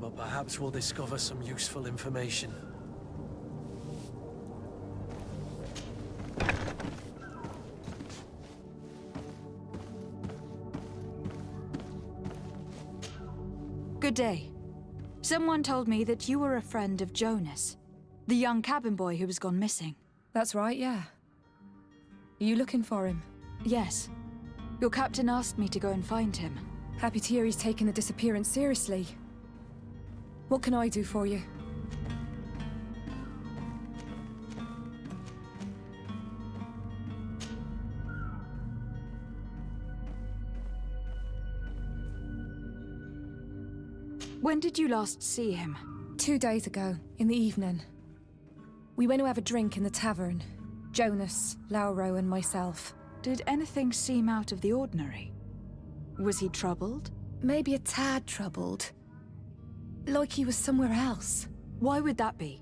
but perhaps we'll discover some useful information. Good day. Someone told me that you were a friend of Jonas, the young cabin boy who has gone missing. That's right, yeah. Are you looking for him? Yes. Your captain asked me to go and find him. Happy to hear he's taking the disappearance seriously. What can I do for you? When did you last see him? 2 days ago, in the evening. We went to have a drink in the tavern. Jonas, Lauro and myself. Did anything seem out of the ordinary? Was he troubled? Maybe a tad troubled. Like he was somewhere else. Why would that be?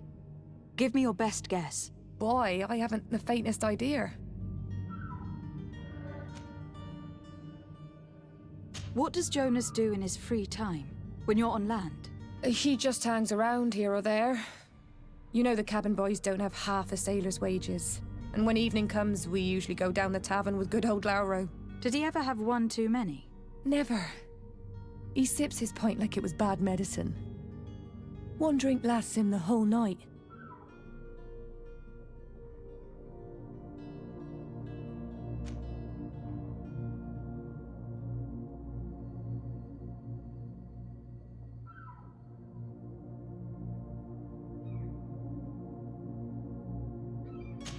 Give me your best guess. Boy, I haven't the faintest idea. What does Jonas do in his free time, when you're on land? He just hangs around here or there. You know the cabin boys don't have half a sailor's wages. And when evening comes, we usually go down the tavern with good old Lauro. Did he ever have one too many? Never. He sips his pint like it was bad medicine. One drink lasts him the whole night.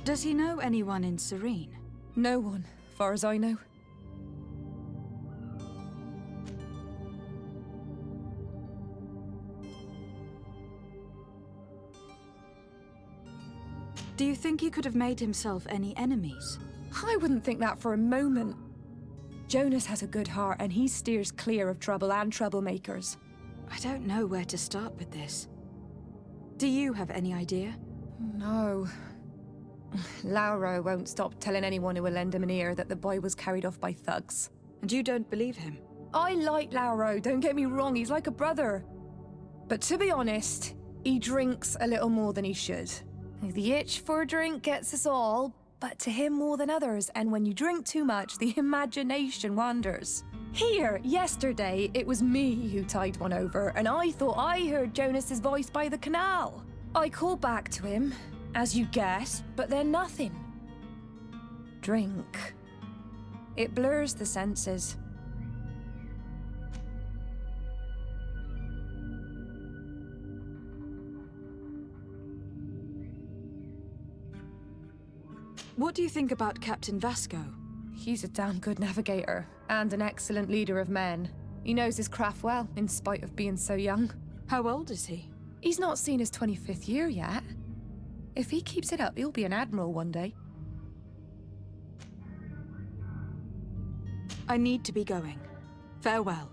Does he know anyone in Serene? No one, far as I know. Do you think he could have made himself any enemies? I wouldn't think that for a moment. Jonas has a good heart and he steers clear of trouble and troublemakers. I don't know where to start with this. Do you have any idea? No. Lauro won't stop telling anyone who will lend him an ear that the boy was carried off by thugs. And you don't believe him? I like Lauro, don't get me wrong, he's like a brother. But to be honest, he drinks a little more than he should. The itch for a drink gets us all, but to him more than others, and when you drink too much, the imagination wanders. Here, yesterday, it was me who tied one over, and I thought I heard Jonas's voice by the canal. I called back to him, as you guessed, but then nothing. Drink. It blurs the senses. What do you think about Captain Vasco? He's a damn good navigator, and an excellent leader of men. He knows his craft well, in spite of being so young. How old is he? He's not seen his 25th year yet. If he keeps it up, he'll be an admiral one day. I need to be going. Farewell.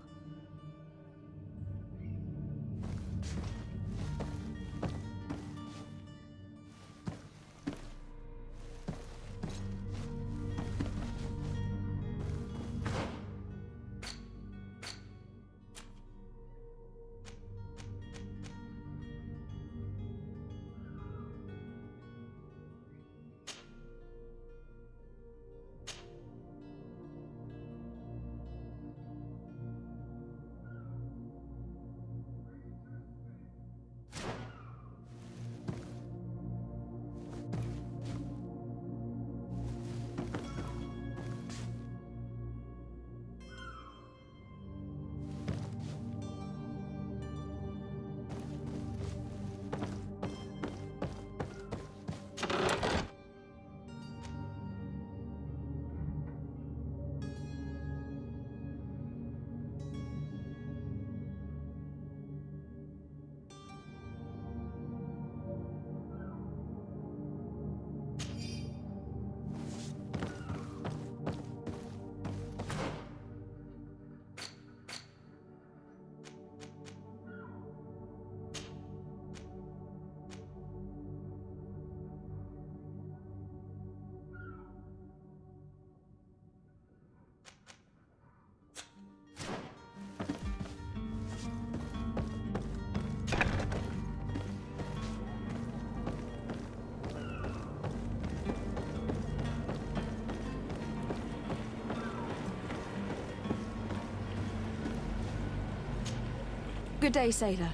Good day, sailor.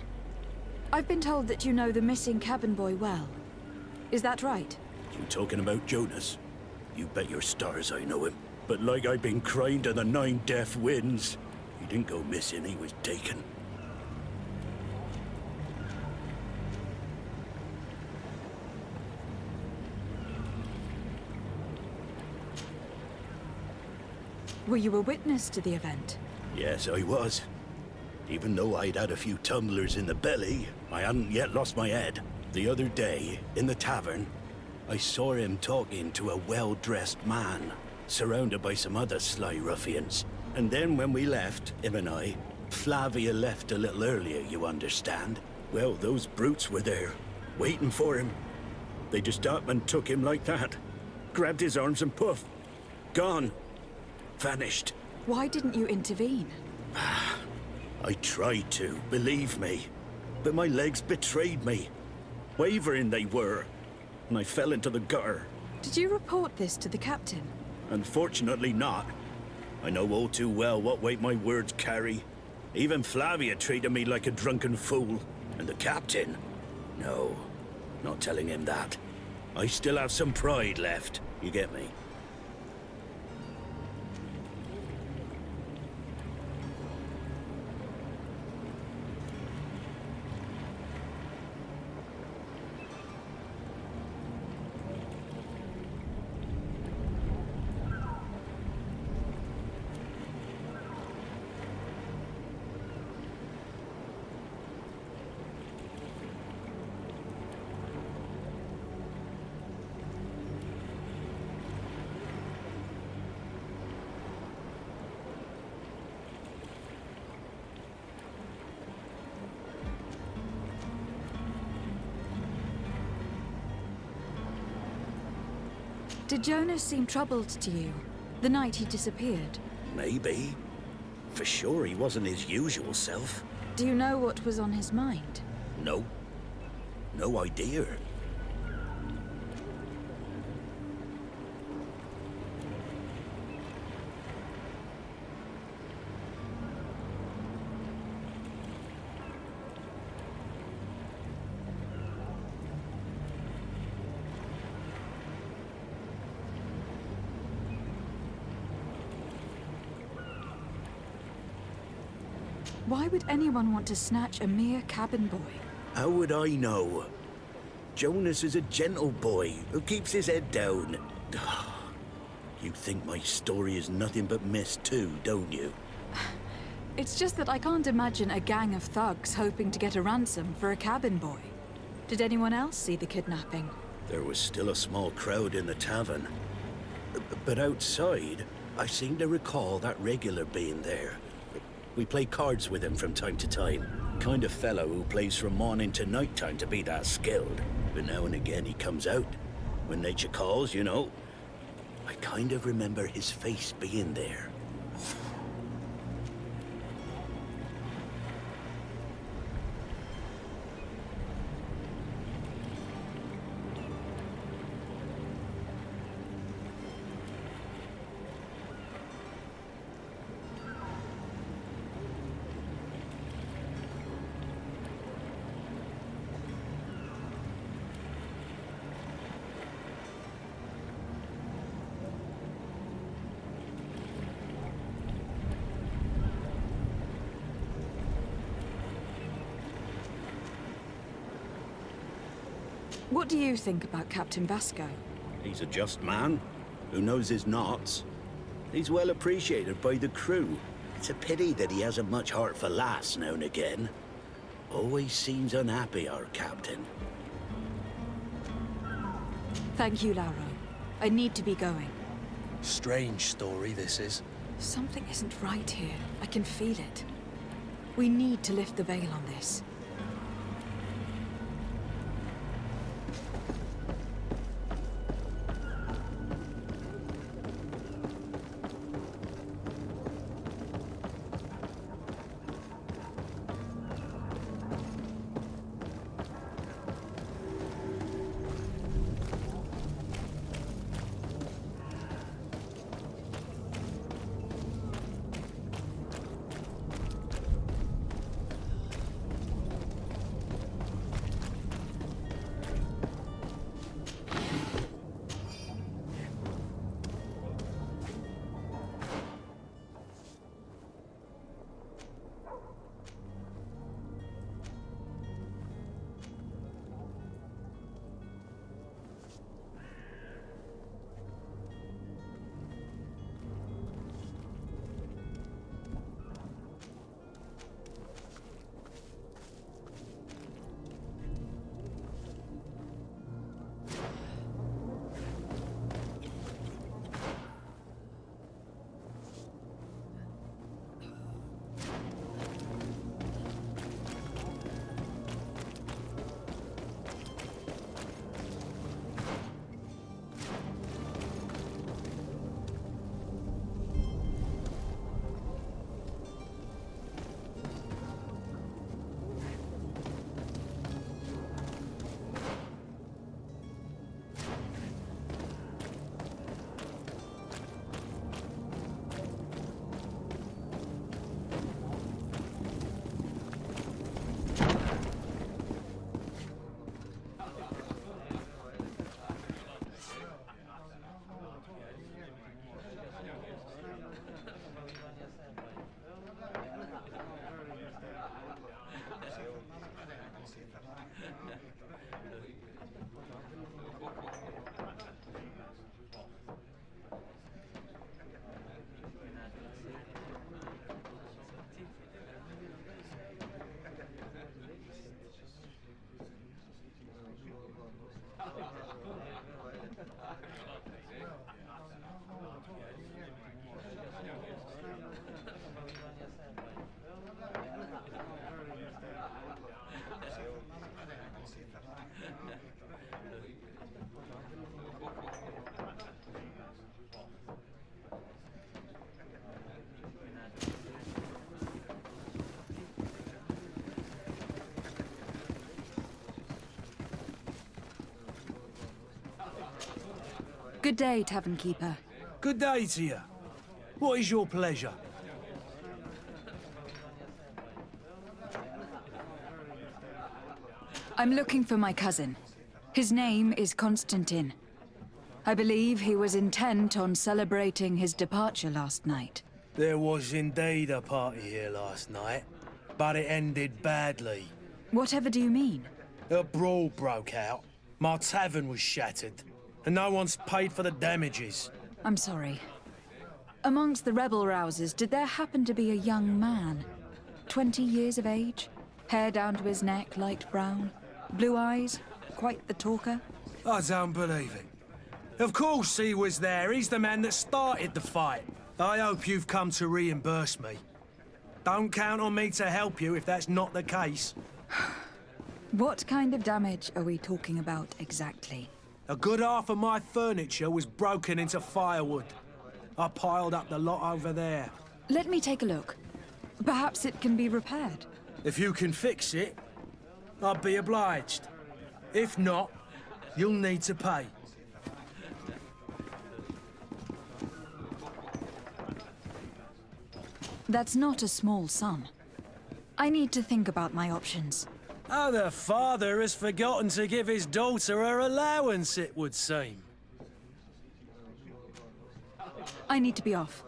I've been told that you know the missing cabin boy well. Is that right? You talking about Jonas? You bet your stars I know him. But like I've been crying to the 9 deaf winds, he didn't go missing, he was taken. Were you a witness to the event? Yes, I was. Even though I'd had a few tumblers in the belly, I hadn't yet lost my head. The other day, in the tavern, I saw him talking to a well-dressed man, surrounded by some other sly ruffians. And then when we left, him and I, Flavia left a little earlier, you understand? Well, those brutes were there, waiting for him. They just up and took him like that. Grabbed his arms and poof, gone. Vanished. Why didn't you intervene? I tried to, believe me. But my legs betrayed me. Wavering they were. And I fell into the gutter. Did you report this to the captain? Unfortunately not. I know all too well what weight my words carry. Even Flavia treated me like a drunken fool. And the captain? No, not telling him that. I still have some pride left. You get me? Did Jonas seem troubled to you the night he disappeared? Maybe. For sure he wasn't his usual self. Do you know what was on his mind? No. No idea. Why would anyone want to snatch a mere cabin boy? How would I know? Jonas is a gentle boy who keeps his head down. You think my story is nothing but mist too, don't you? It's just that I can't imagine a gang of thugs hoping to get a ransom for a cabin boy. Did anyone else see the kidnapping? There was still a small crowd in the tavern. But outside, I seem to recall that regular being there. We play cards with him from time to time. Kind of fellow who plays from morning to night time to be that skilled. But now and again he comes out. When nature calls, you know. I kind of remember his face being there. What do you think about Captain Vasco? He's a just man who knows his knots. He's well appreciated by the crew. It's a pity that he hasn't much heart for lass now and again. Always seems unhappy, our captain. Thank you, Lauro. I need to be going. Strange story, this is. Something isn't right here. I can feel it. We need to lift the veil on this. Good day, Tavern Keeper. Good day to you. What is your pleasure? I'm looking for my cousin. His name is Constantin. I believe he was intent on celebrating his departure last night. There was indeed a party here last night, but it ended badly. Whatever do you mean? A brawl broke out. My tavern was shattered, and no one's paid for the damages. I'm sorry. Amongst the rebel rousers, did there happen to be a young man? 20 years of age? Hair down to his neck, light brown? Blue eyes? Quite the talker? I don't believe it. Of course he was there. He's the man that started the fight. I hope you've come to reimburse me. Don't count on me to help you if that's not the case. What kind of damage are we talking about exactly? A good half of my furniture was broken into firewood. I piled up the lot over there. Let me take a look. Perhaps it can be repaired. If you can fix it, I'd be obliged. If not, you'll need to pay. That's not a small sum. I need to think about my options. Oh, the father has forgotten to give his daughter her allowance, it would seem. I need to be off.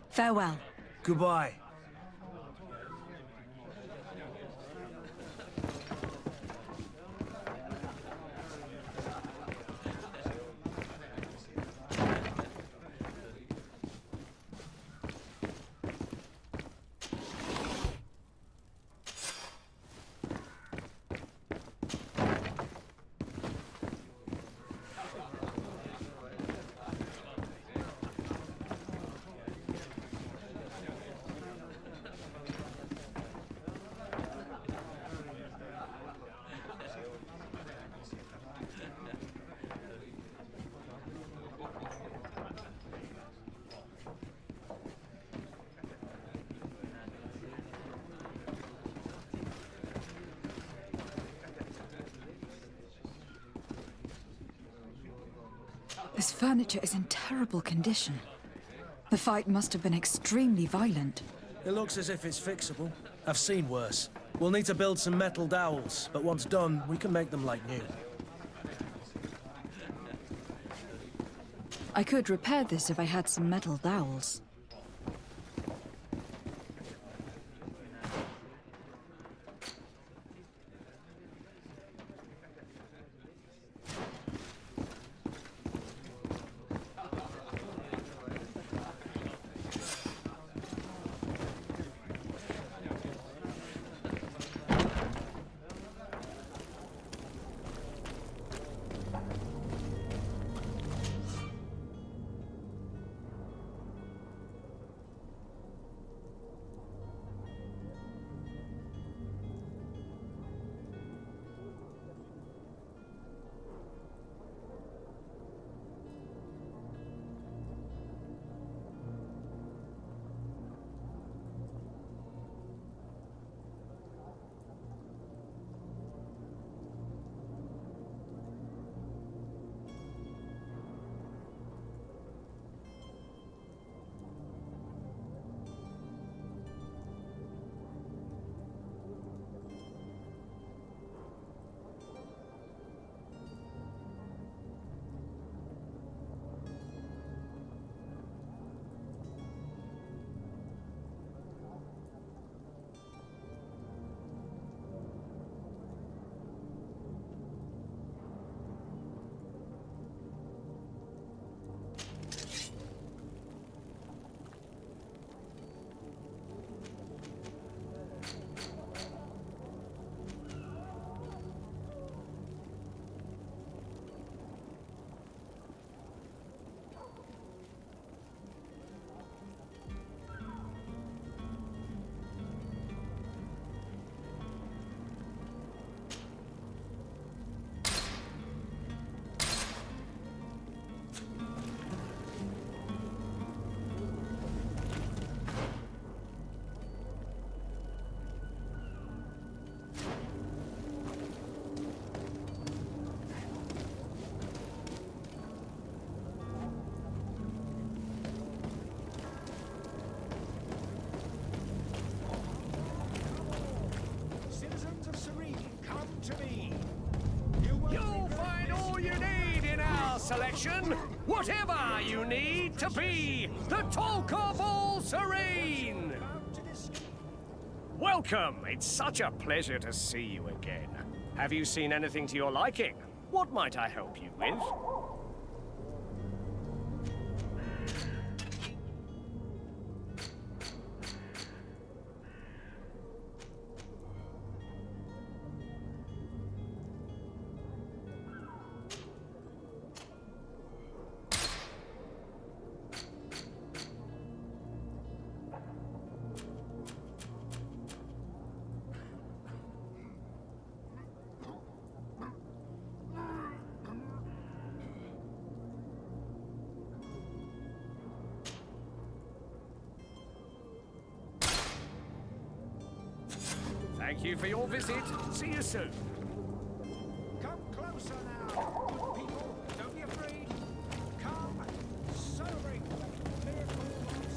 Farewell. Goodbye. This furniture is in terrible condition. The fight must have been extremely violent. It looks as if it's fixable. I've seen worse. We'll need to build some metal dowels, but once done, we can make them like new. I could repair this if I had some metal dowels. selection. Whatever you need to be the talk of all Serene. Welcome. It's such a pleasure to see you again. Have you seen anything to your liking? What might I help you with? Thank you for your visit. See you soon. Come closer now, good people. Don't be afraid. Come, celebrate the miracle of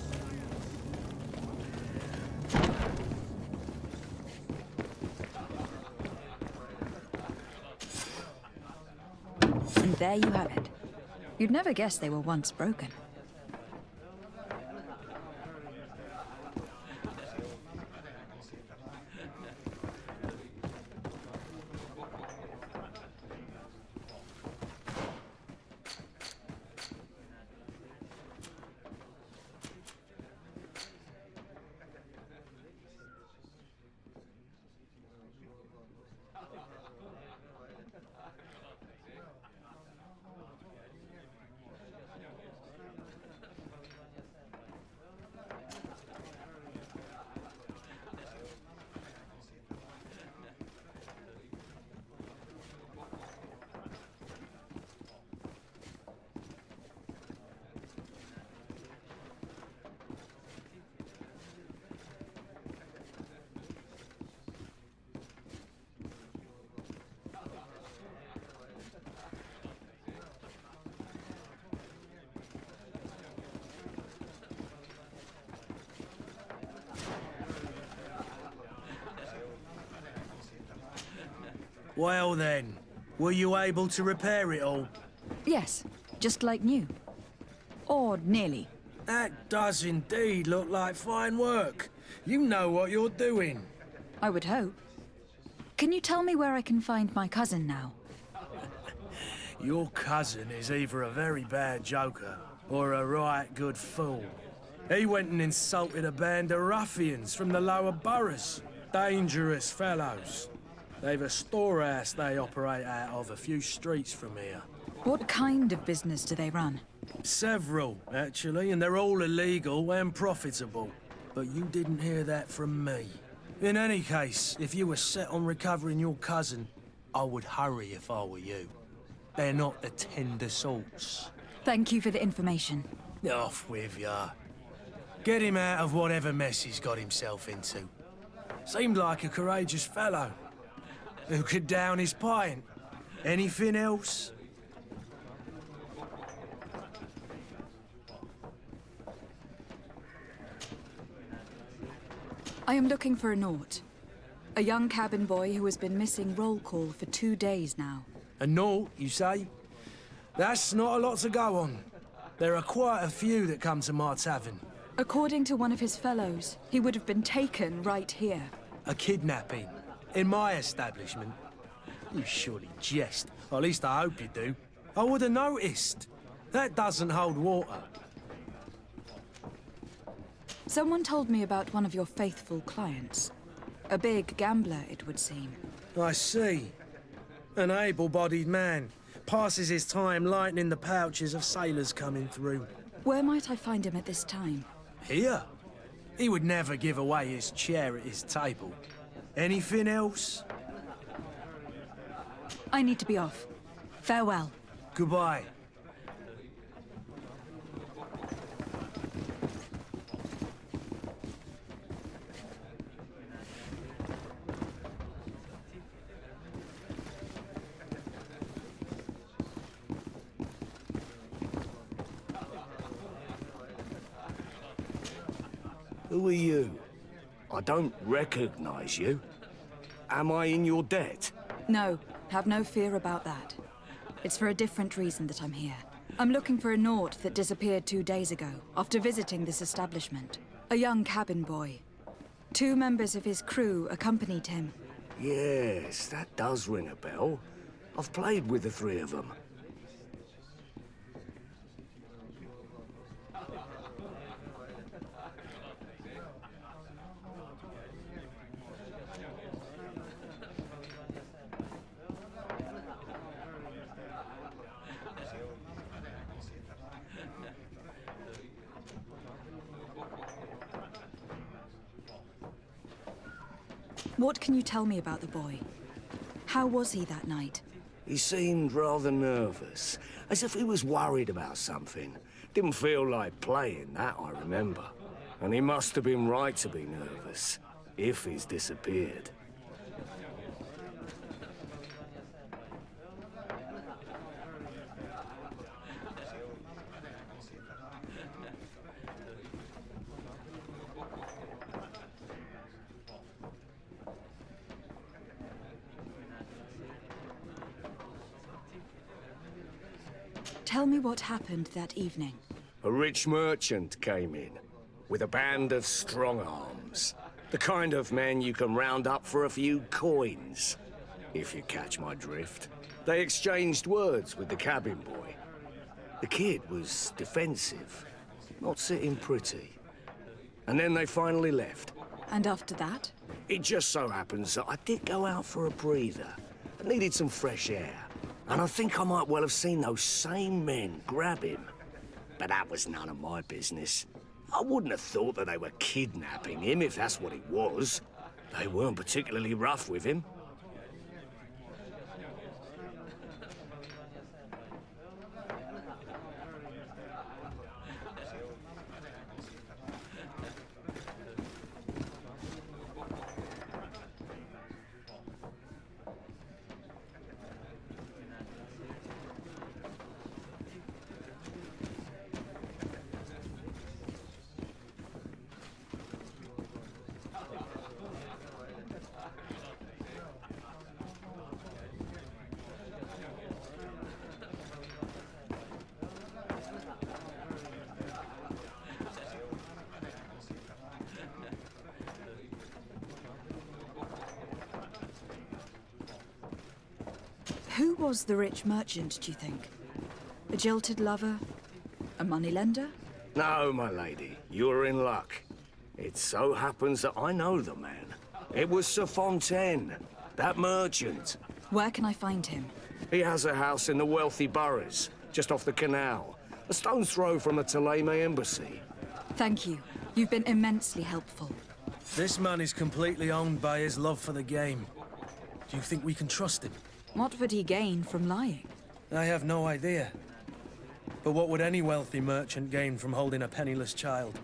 science. And there you have it. You'd never guess they were once broken. Well then, were you able to repair it all? Yes, just like new. Or nearly. That does indeed look like fine work. You know what you're doing. I would hope. Can you tell me where I can find my cousin now? Your cousin is either a very bad joker or a right good fool. He went and insulted a band of ruffians from the lower boroughs. Dangerous fellows. They've a storehouse they operate out of a few streets from here. What kind of business do they run? Several, actually, and they're all illegal and profitable. But you didn't hear that from me. In any case, if you were set on recovering your cousin, I would hurry if I were you. They're not the tender sorts. Thank you for the information. Off with ya. Get him out of whatever mess he's got himself into. Seemed like a courageous fellow. Who could down his pint? Anything else? I am looking for a Naut. A young cabin boy who has been missing roll call for 2 days now. A Naut, you say? That's not a lot to go on. There are quite a few that come to my tavern. According to one of his fellows, he would have been taken right here. A kidnapping? In my establishment? You surely jest. Or at least I hope you do. I would have noticed. That doesn't hold water. Someone told me about one of your faithful clients. A big gambler, it would seem. I see. An able-bodied man. Passes his time lightening the pouches of sailors coming through. Where might I find him at this time? Here? He would never give away his chair at his table. Anything else? I need to be off. Farewell. Goodbye. Who are you? I don't recognize you. Am I in your debt? No, have no fear about that. It's for a different reason that I'm here. I'm looking for a Naut that disappeared 2 days ago, after visiting this establishment. A young cabin boy. 2 members of his crew accompanied him. Yes, that does ring a bell. I've played with the 3 of them. What can you tell me about the boy? How was he that night? He seemed rather nervous, as if he was worried about something. Didn't feel like playing, that I remember. And he must have been right to be nervous, if he's disappeared. Tell me what happened that evening. A rich merchant came in, with a band of strong arms. The kind of men you can round up for a few coins, if you catch my drift. They exchanged words with the cabin boy. The kid was defensive, not sitting pretty. And then they finally left. And after that? It just so happens that I did go out for a breather. I needed some fresh air. And I think I might well have seen those same men grab him. But that was none of my business. I wouldn't have thought that they were kidnapping him if that's what it was. They weren't particularly rough with him. Who was the rich merchant, do you think? A jilted lover? A moneylender? No, my lady, you're in luck. It so happens that I know the man. It was Sir Fontaine, that merchant. Where can I find him? He has a house in the wealthy boroughs, just off the canal. A stone's throw from the Theleme embassy. Thank you. You've been immensely helpful. This man is completely owned by his love for the game. Do you think we can trust him? What would he gain from lying? I have no idea. But what would any wealthy merchant gain from holding a penniless child?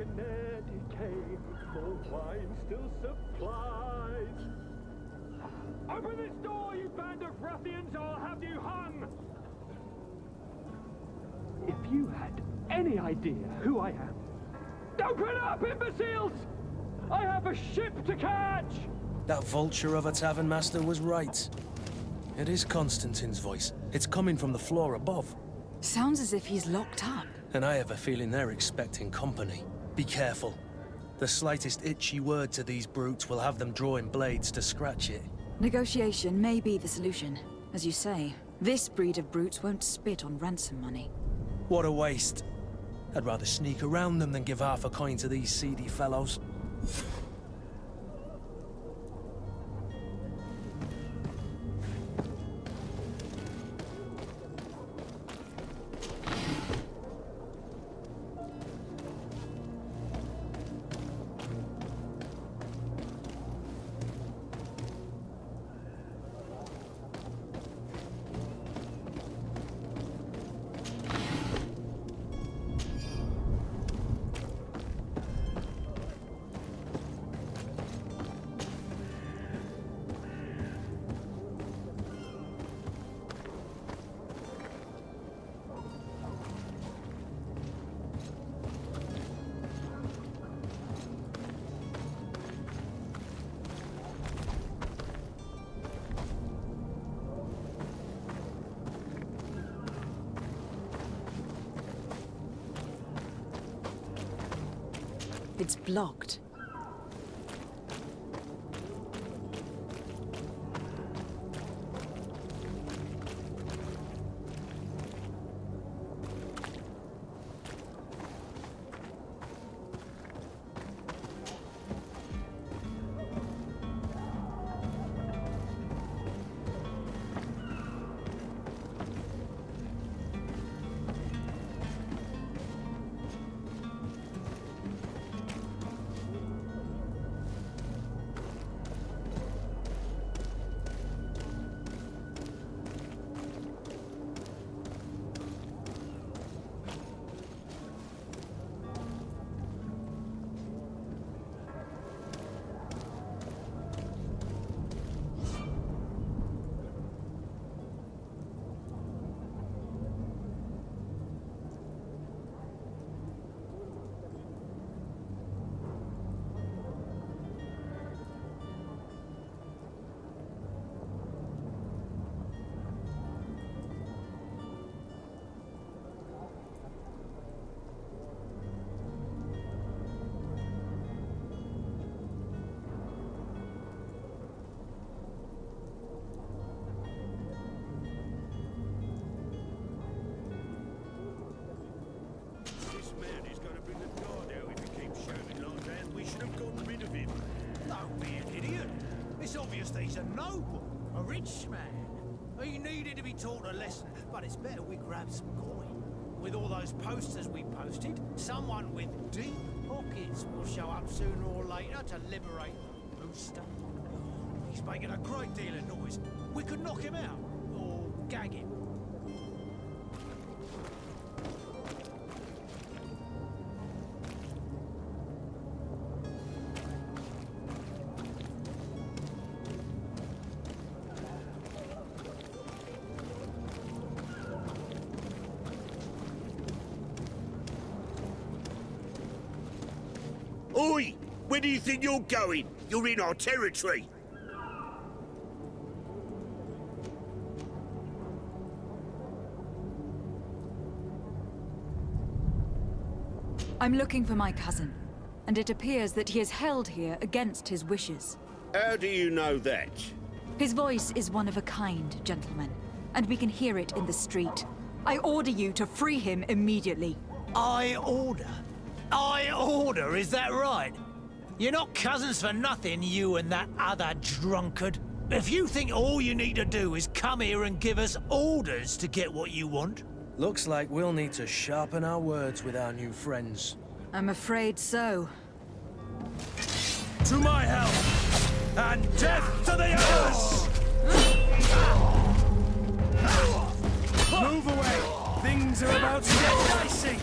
an empty cave, for wine still supplies. Open this door, you band of ruffians, or I'll have you hung! If you had any idea who I am... Open up, imbeciles! I have a ship to catch! That vulture of a tavern master was right. It is Constantin's voice. It's coming from the floor above. Sounds as if he's locked up. And I have a feeling they're expecting company. Be careful. The slightest itchy word to these brutes will have them drawing blades to scratch it. Negotiation may be the solution. As you say, this breed of brutes won't spit on ransom money. What a waste. I'd rather sneak around them than give half a coin to these seedy fellows. It's blocked. He's a noble, a rich man. He needed to be taught a lesson, but it's better we grab some coin. With all those posters we posted, someone with deep pockets will show up sooner or later to liberate the rooster. He's making a great deal of noise. We could knock him out, or gag him. Oi! Where do you think you're going? You're in our territory. I'm looking for my cousin, and it appears that he is held here against his wishes. How do you know that? His voice is one of a kind, gentlemen, and we can hear it in the street. I order you to free him immediately. I order? I order, is that right? You're not cousins for nothing, you and that other drunkard. If you think all you need to do is come here and give us orders to get what you want... Looks like we'll need to sharpen our words with our new friends. I'm afraid so. To my help! And death to the others! Move away! Things are about to get dicey!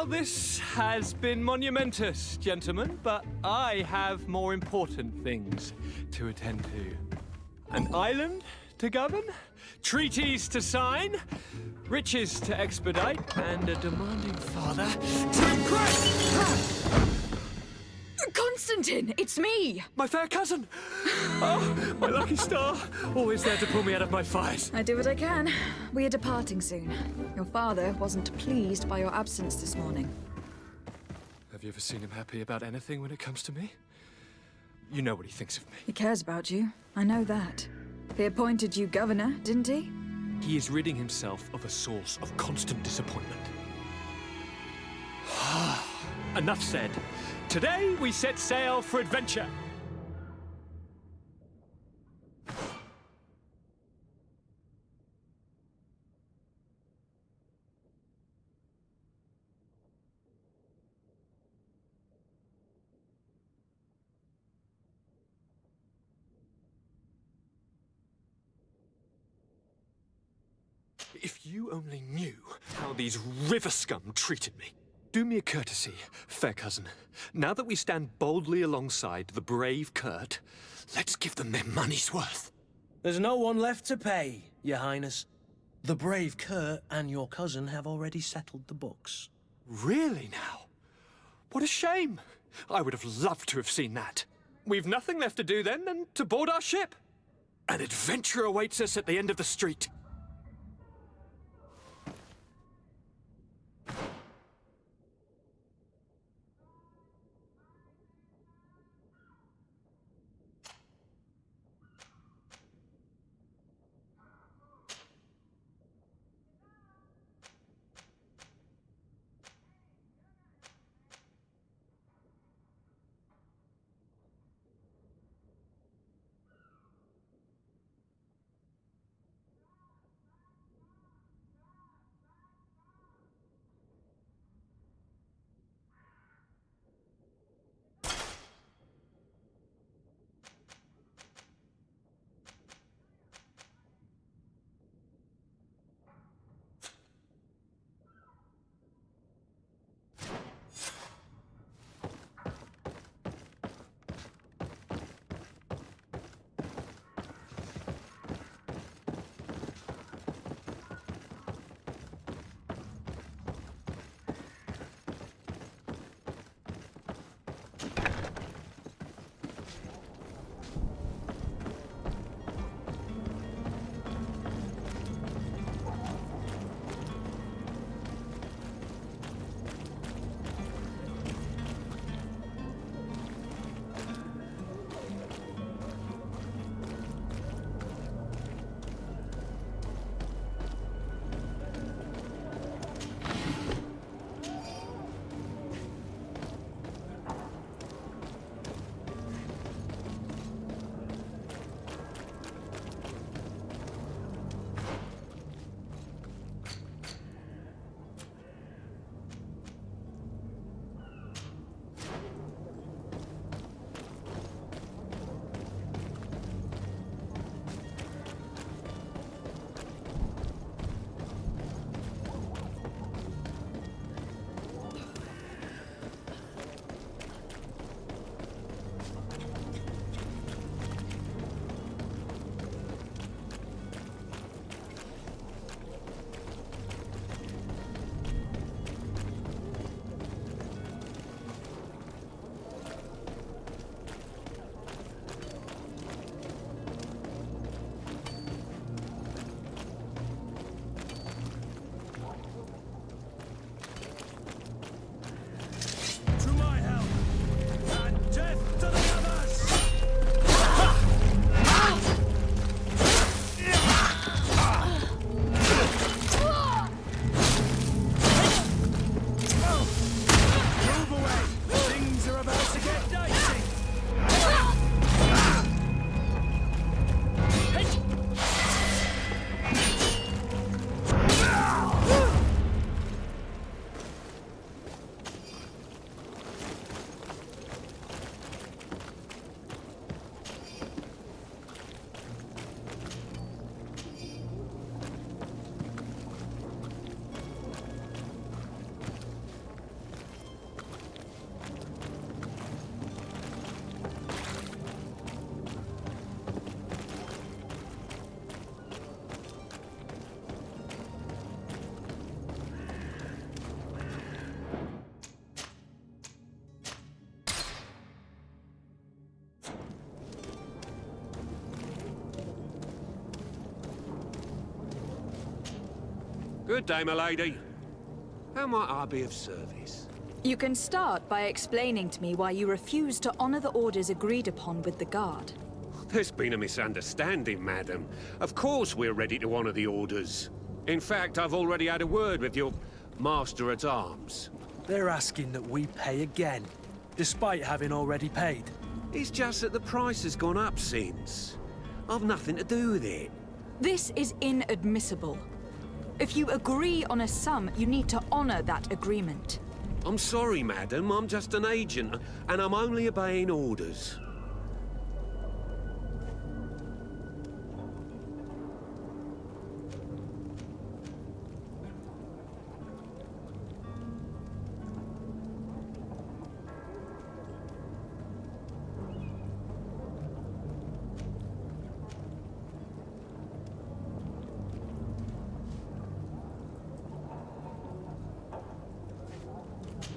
Well, this has been monumentous, gentlemen, but I have more important things to attend to. An island to govern, treaties to sign, riches to expedite, and a demanding father to impress! Constantin, it's me! My fair cousin! Oh, my lucky star! Always there to pull me out of my fires. I do what I can. We are departing soon. Your father wasn't pleased by your absence this morning. Have you ever seen him happy about anything when it comes to me? You know what he thinks of me. He cares about you. I know that. He appointed you governor, didn't he? He is ridding himself of a source of constant disappointment. Enough said. Today, we set sail for adventure. If you only knew how these river scum treated me. Do me a courtesy, fair cousin. Now that we stand boldly alongside the brave Kurt, let's give them their money's worth. There's no one left to pay, Your Highness. The brave Kurt and your cousin have already settled the books. Really now? What a shame. I would have loved to have seen that. We've nothing left to do then than to board our ship. An adventure awaits us at the end of the street. Good day, my lady. How might I be of service? You can start by explaining to me why you refuse to honor the orders agreed upon with the guard. There's been a misunderstanding, madam. Of course we're ready to honor the orders. In fact, I've already had a word with your master-at-arms. They're asking that we pay again, despite having already paid. It's just that the price has gone up since. I've nothing to do with it. This is inadmissible. If you agree on a sum, you need to honor that agreement. I'm sorry, madam. I'm just an agent, and I'm only obeying orders.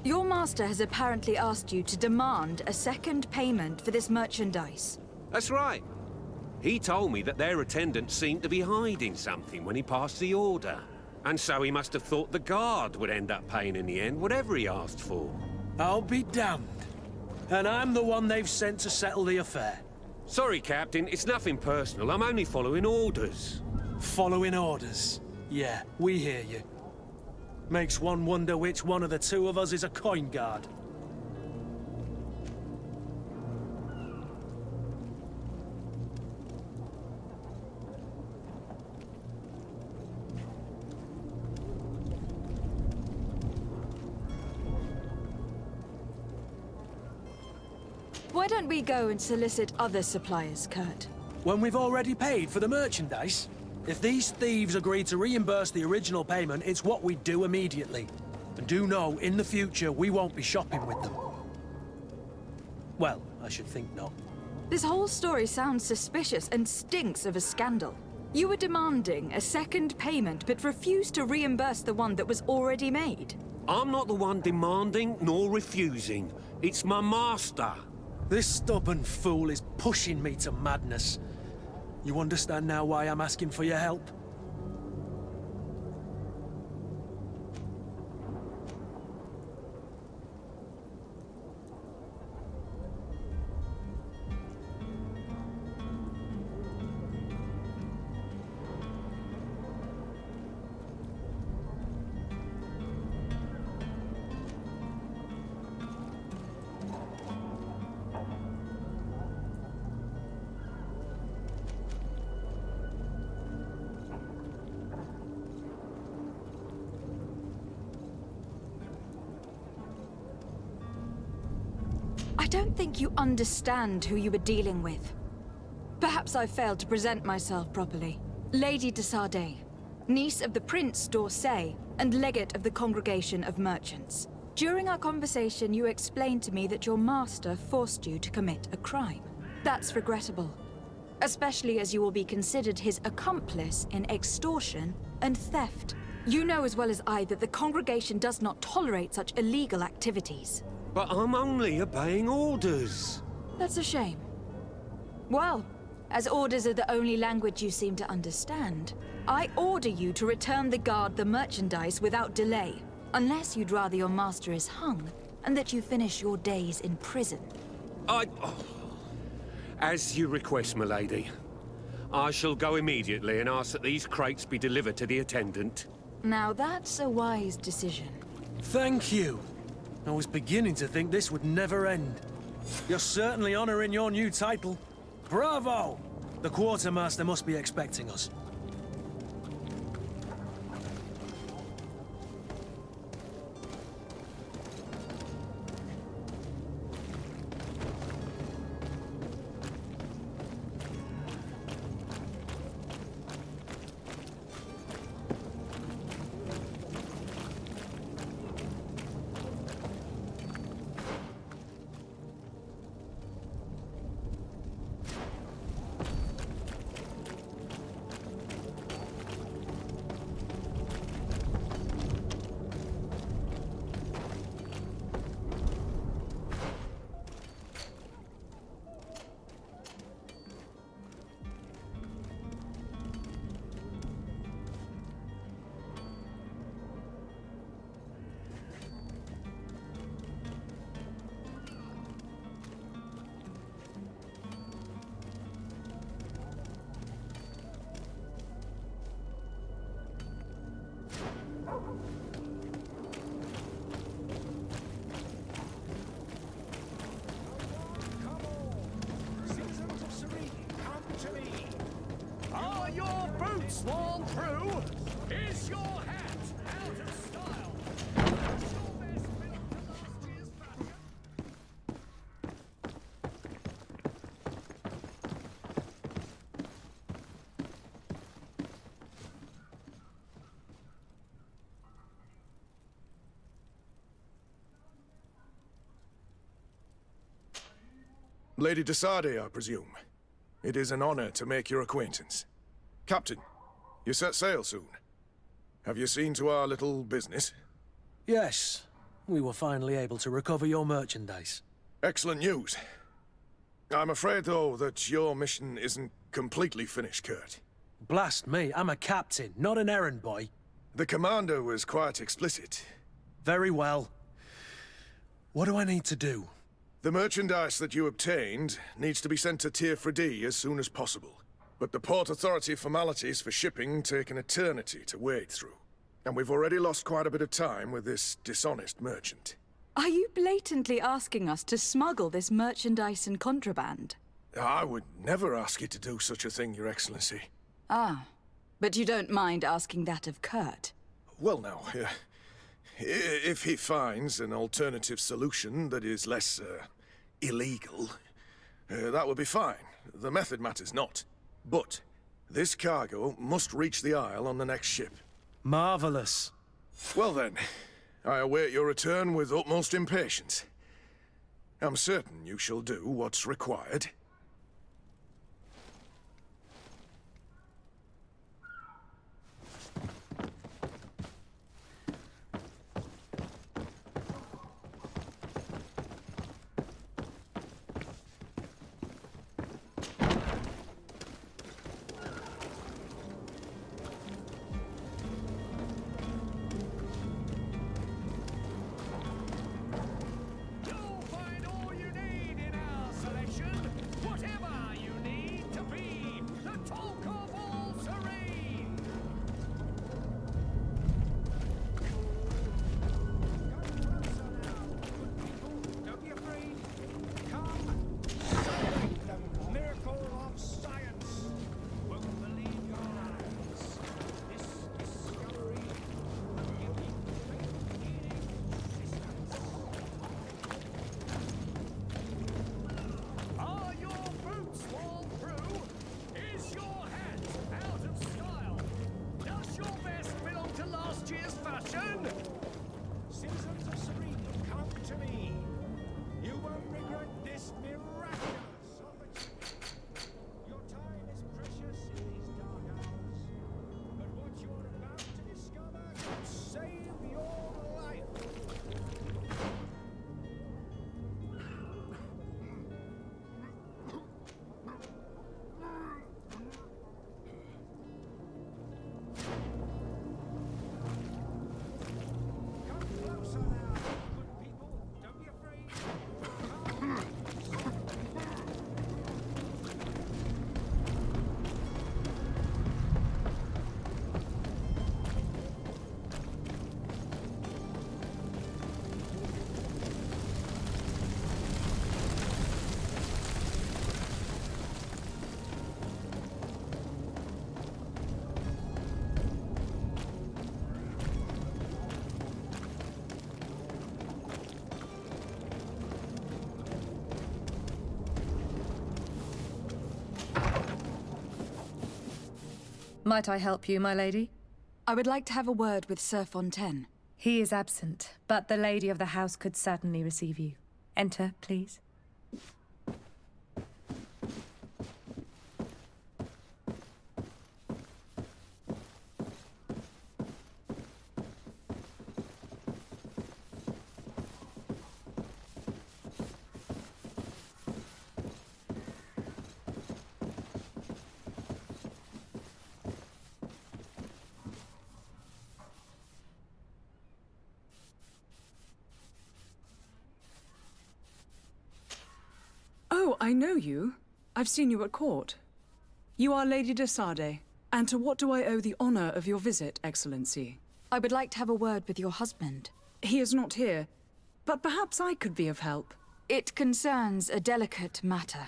Your master has apparently asked you to demand a second payment for this merchandise. That's right. He told me that their attendant seemed to be hiding something when he passed the order. And so he must have thought the guard would end up paying in the end, whatever he asked for. I'll be damned. And I'm the one they've sent to settle the affair. Sorry, Captain. It's nothing personal. I'm only following orders. Following orders? Yeah, we hear you. Makes one wonder which one of the two of us is a coin guard. Why don't we go and solicit other suppliers, Kurt? When we've already paid for the merchandise? If these thieves agree to reimburse the original payment, it's what we do immediately. And do know, in the future, we won't be shopping with them. Well, I should think not. This whole story sounds suspicious and stinks of a scandal. You were demanding a second payment, but refused to reimburse the one that was already made. I'm not the one demanding nor refusing. It's my master. This stubborn fool is pushing me to madness. You understand now why I'm asking for your help? I don't think you understand who you were dealing with. Perhaps I failed to present myself properly. Lady de Sardet, niece of the Prince d'Orsay and legate of the Congregation of Merchants. During our conversation, you explained to me that your master forced you to commit a crime. That's regrettable, especially as you will be considered his accomplice in extortion and theft. You know as well as I that the Congregation does not tolerate such illegal activities. But I'm only obeying orders. That's a shame. Well, as orders are the only language you seem to understand, I order you to return the guard the merchandise without delay, unless you'd rather your master is hung and that you finish your days in prison. As you request, my lady. I shall go immediately and ask that these crates be delivered to the attendant. Now that's a wise decision. Thank you. I was beginning to think this would never end. You're certainly honoring your new title. Bravo! The quartermaster must be expecting us. your boots worn through? Is your hat out of style? Does your vest belong to last year's fashion? Lady de Sardet, I presume. It is an honor to make your acquaintance. Captain, you set sail soon. Have you seen to our little business? Yes. We were finally able to recover your merchandise. Excellent news. I'm afraid, though, that your mission isn't completely finished, Kurt. Blast me, I'm a captain, not an errand boy. The commander was quite explicit. Very well. What do I need to do? The merchandise that you obtained needs to be sent to Tier 4D as soon as possible. But the Port Authority formalities for shipping take an eternity to wade through. And we've already lost quite a bit of time with this dishonest merchant. Are you blatantly asking us to smuggle this merchandise and contraband? I would never ask you to do such a thing, Your Excellency. Ah, but you don't mind asking that of Kurt? Well now, if he finds an alternative solution that is less, illegal, that would be fine. The method matters not. But this cargo must reach the Isle on the next ship. Marvelous. Well then, I await your return with utmost impatience. I'm certain you shall do what's required. Might I help you, my lady? I would like to have a word with Sir Fontaine. He is absent, but the lady of the house could certainly receive you. Enter, please. Oh, I know you. I've seen you at court. You are Lady de Sardet. And to what do I owe the honor of your visit, Excellency? I would like to have a word with your husband. He is not here, but perhaps I could be of help. It concerns a delicate matter.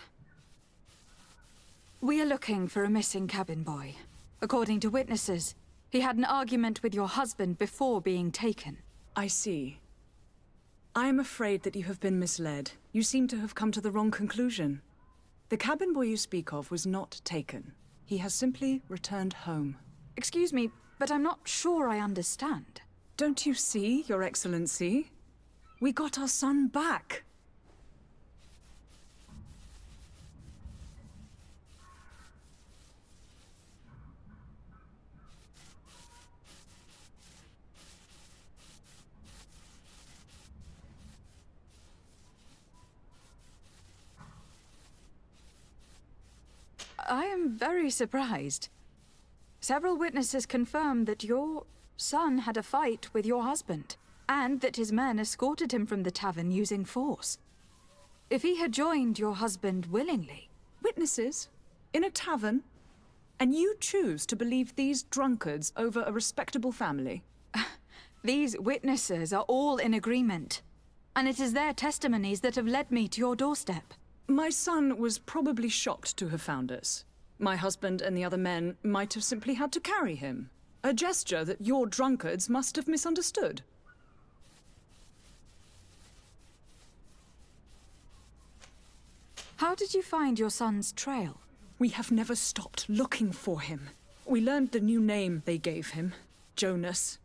We are looking for a missing cabin boy. According to witnesses, he had an argument with your husband before being taken. I see. I am afraid that you have been misled. You seem to have come to the wrong conclusion. The cabin boy you speak of was not taken. He has simply returned home. Excuse me, but I'm not sure I understand. Don't you see, Your Excellency? We got our son back. I am very surprised. Several witnesses confirmed that your son had a fight with your husband, and that his men escorted him from the tavern using force. If he had joined your husband willingly... Witnesses? In a tavern? And you choose to believe these drunkards over a respectable family? These witnesses are all in agreement, and it is their testimonies that have led me to your doorstep. My son was probably shocked to have found us. My husband and the other men might have simply had to carry him. A gesture that your drunkards must have misunderstood. How did you find your son's trail? We have never stopped looking for him. We learned the new name they gave him, Jonas.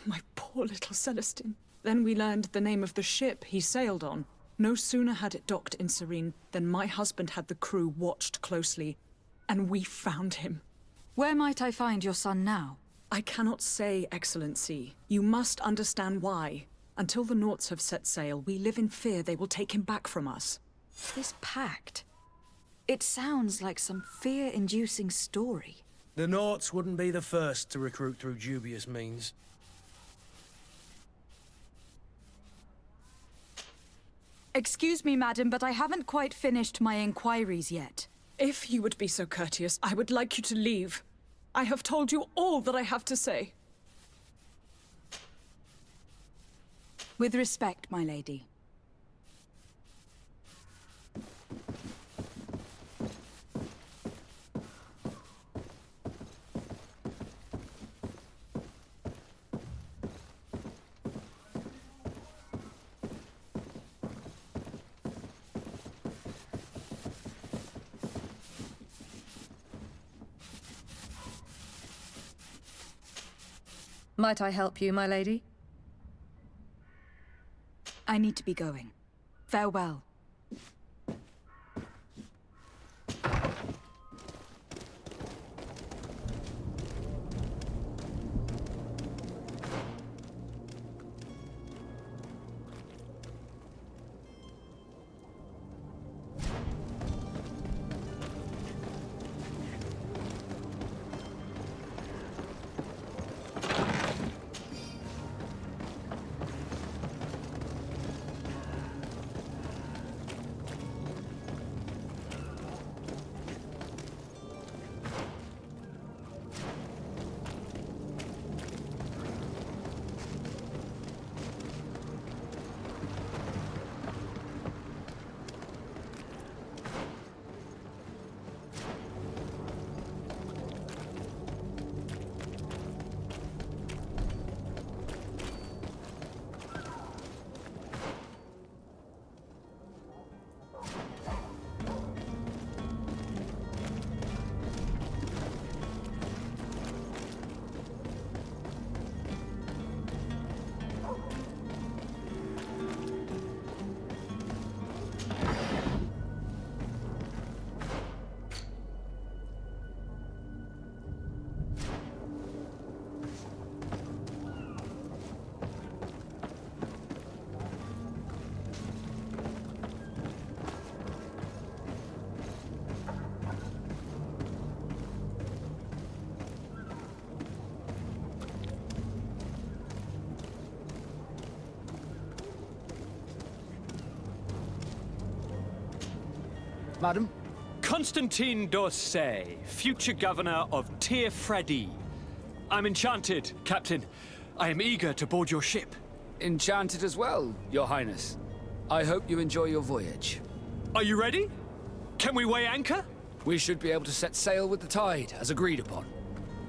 My poor little Celestine. Then we learned the name of the ship he sailed on. No sooner had it docked in Serene than my husband had the crew watched closely, and we found him. Where might I find your son now? I cannot say, Excellency. You must understand why. Until the Nauts have set sail, we live in fear they will take him back from us. This pact... it sounds like some fear-inducing story. The Nauts wouldn't be the first to recruit through dubious means. Excuse me, madam, but I haven't quite finished my inquiries yet. If you would be so courteous, I would like you to leave. I have told you all that I have to say. With respect, my lady. Might I help you, my lady? I need to be going. Farewell. Madam? Constantin d'Orsay, future governor of Tir-Fredi. I'm enchanted, Captain. I am eager to board your ship. Enchanted as well, Your Highness. I hope you enjoy your voyage. Are you ready? Can we weigh anchor? We should be able to set sail with the tide, as agreed upon.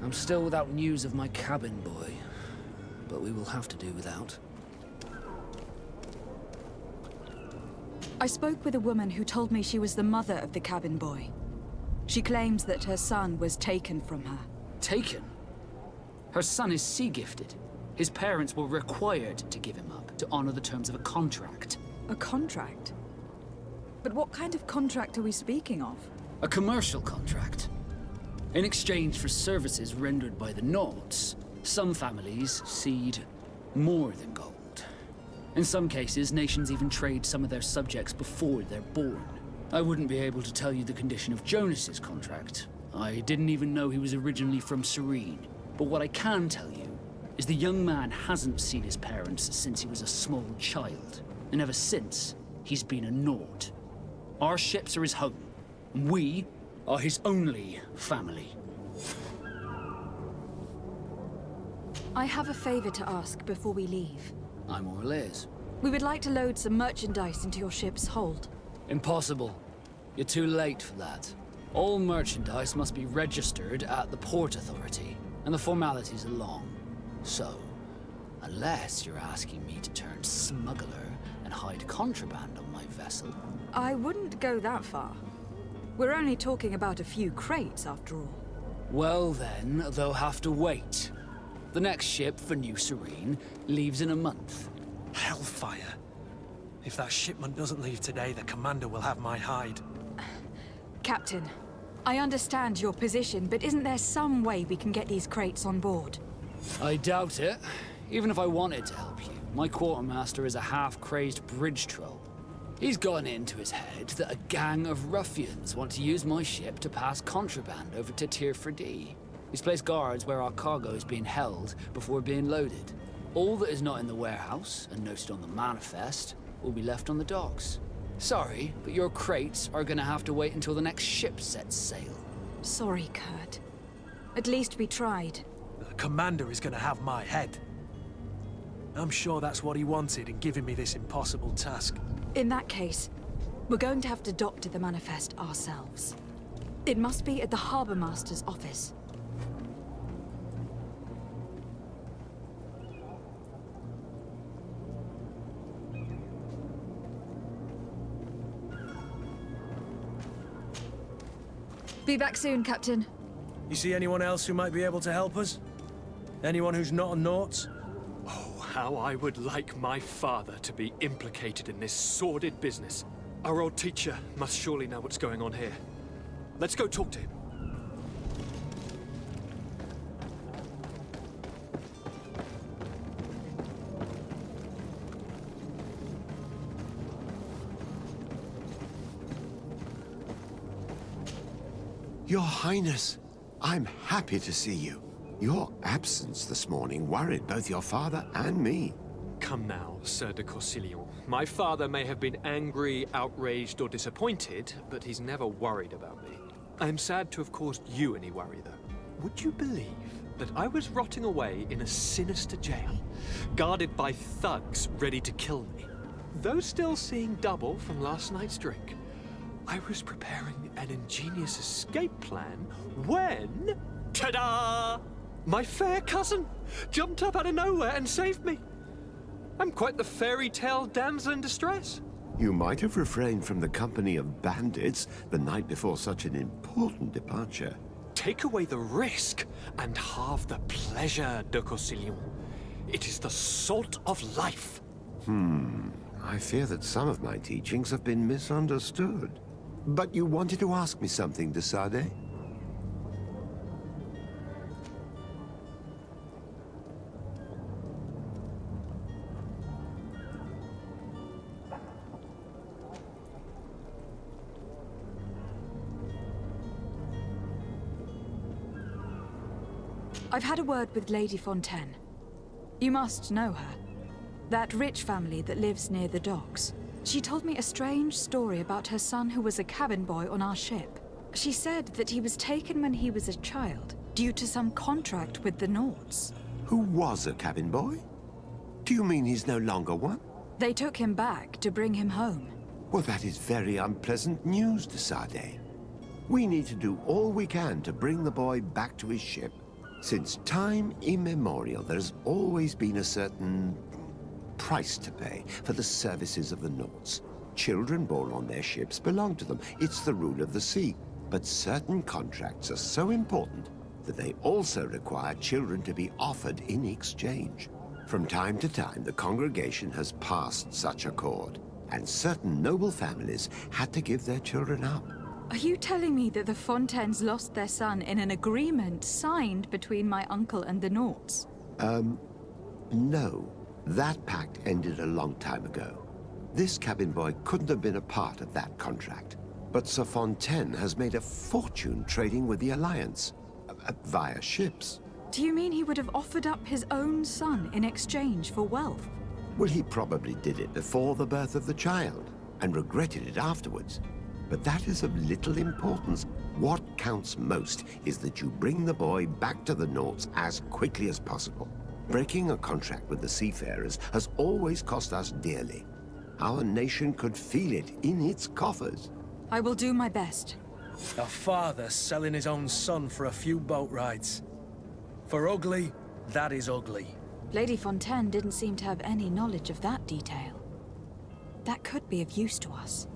I'm still without news of my cabin boy, but we will have to do without. I spoke with a woman who told me she was the mother of the cabin boy. She claims that her son was taken from her. Taken? Her son is sea-gifted. His parents were required to give him up to honor the terms of a contract. A contract? But what kind of contract are we speaking of? A commercial contract. In exchange for services rendered by the Nords, some families cede more than gold. In some cases, nations even trade some of their subjects before they're born. I wouldn't be able to tell you the condition of Jonas's contract. I didn't even know he was originally from Serene. But what I can tell you is the young man hasn't seen his parents since he was a small child. And ever since, he's been a Nord. Our ships are his home. And we are his only family. I have a favor to ask before we leave. I'm Orlez. We would like to load some merchandise into your ship's hold. Impossible. You're too late for that. All merchandise must be registered at the Port Authority, and the formalities are long. So, unless you're asking me to turn smuggler and hide contraband on my vessel... I wouldn't go that far. We're only talking about a few crates, after all. Well then, they'll have to wait. The next ship for New Serene leaves in a month. Hellfire. If that shipment doesn't leave today, the commander will have my hide. Captain, I understand your position, but isn't there some way we can get these crates on board? I doubt it. Even if I wanted to help you, my quartermaster is a half-crazed bridge troll. He's gotten it into his head that a gang of ruffians want to use my ship to pass contraband over to Tier 4D. He's placed guards where our cargo is being held before being loaded. All that is not in the warehouse, and noted on the manifest, will be left on the docks. Sorry, but your crates are gonna have to wait until the next ship sets sail. Sorry, Kurt. At least we tried. The commander is gonna have my head. I'm sure that's what he wanted in giving me this impossible task. In that case, we're going to have to doctor the manifest ourselves. It must be at the Harbour Master's office. Be back soon, Captain. You see anyone else who might be able to help us? Anyone who's not a Naut? Oh, how I would like my father to be implicated in this sordid business. Our old teacher must surely know what's going on here. Let's go talk to him. Your Highness, I'm happy to see you. Your absence this morning worried both your father and me. Come now, Sir de Corsillon. My father may have been angry, outraged, or disappointed, but he's never worried about me. I'm sad to have caused you any worry, though. Would you believe that I was rotting away in a sinister jail, guarded by thugs ready to kill me? Though still seeing double from last night's drink, I was preparing an ingenious escape plan when... ta-da! My fair cousin jumped up out of nowhere and saved me. I'm quite the fairy tale damsel in distress. You might have refrained from the company of bandits the night before such an important departure. Take away the risk and halve the pleasure, de Corsillon. It is the salt of life. I fear that some of my teachings have been misunderstood. But you wanted to ask me something, de Sade? I've had a word with Lady Fontaine. You must know her. That rich family that lives near the docks. She told me a strange story about her son who was a cabin boy on our ship. She said that he was taken when he was a child, due to some contract with the Nords. Who was a cabin boy? Do you mean he's no longer one? They took him back to bring him home. Well, that is very unpleasant news, de Sade. We need to do all we can to bring the boy back to his ship. Since time immemorial, there's always been a certain price to pay for the services of the Nauts. Children born on their ships belong to them. It's the rule of the sea. But certain contracts are so important that they also require children to be offered in exchange. From time to time, the congregation has passed such accord, and certain noble families had to give their children up. Are you telling me that the Fontaines lost their son in an agreement signed between my uncle and the Nauts? No. That pact ended a long time ago. This cabin boy couldn't have been a part of that contract. But Sir Fontaine has made a fortune trading with the Alliance, via ships. Do you mean he would have offered up his own son in exchange for wealth? Well, he probably did it before the birth of the child, and regretted it afterwards. But that is of little importance. What counts most is that you bring the boy back to the Nauts as quickly as possible. Breaking a contract with the seafarers has always cost us dearly. Our nation could feel it in its coffers. I will do my best. A father selling his own son for a few boat rides. For ugly, that is ugly. Lady Fontaine didn't seem to have any knowledge of that detail. That could be of use to us.